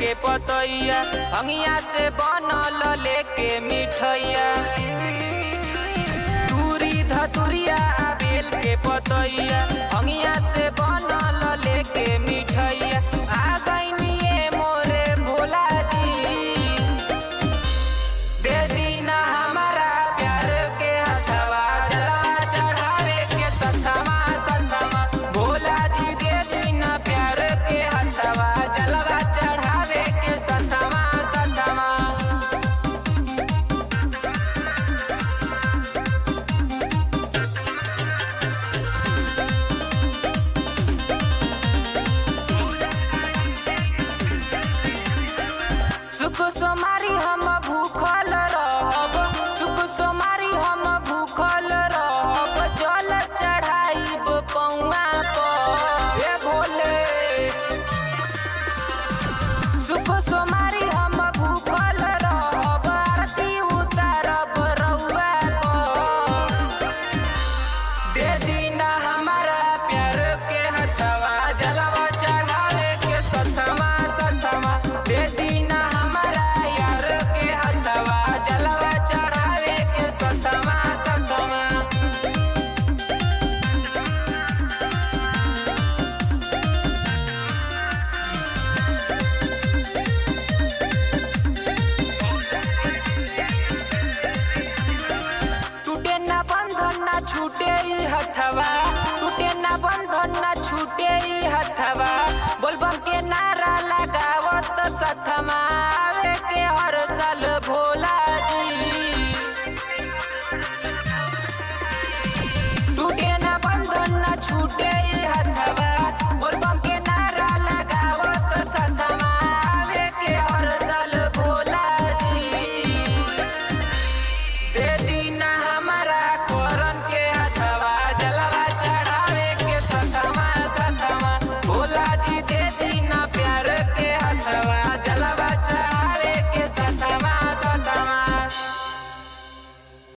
के पतैया, अंगिया से बनल लेके मिठैया। दूरी धतुरिया बेल के पतैया, अंगिया से बनल लेके मिठैया। आ गइनिए मोरे भोला जी, दे दीना हमारा प्यार के हथवा, जलवा चढ़ावे के सथवा सथवा। भोला जी दे दीना प्यार के हथवा, जलवा चढ़ावे के सथवा सथवा। सुख सोमारी हम भूखल रहब, सुख सोमारी हम भूखल रहब। जल चढ़ाइब पौआ पर हे भोले, सुख सोमारी हम भूखल रहब। आरती उतारब रउआ पर, दे दीना हमारा प्यार के हथवा, जलवा चढ़ावे के सथवा सथवा। दे दीना हमारा यार के हथवा, जलवा चढ़ावे के सथवा सथवा। टूटे ना बंधन ना छूटे ई हथवा, टूटे ना बंधन ना छूटे ई हथवा। बोलबम के नारा लगावत सथमा।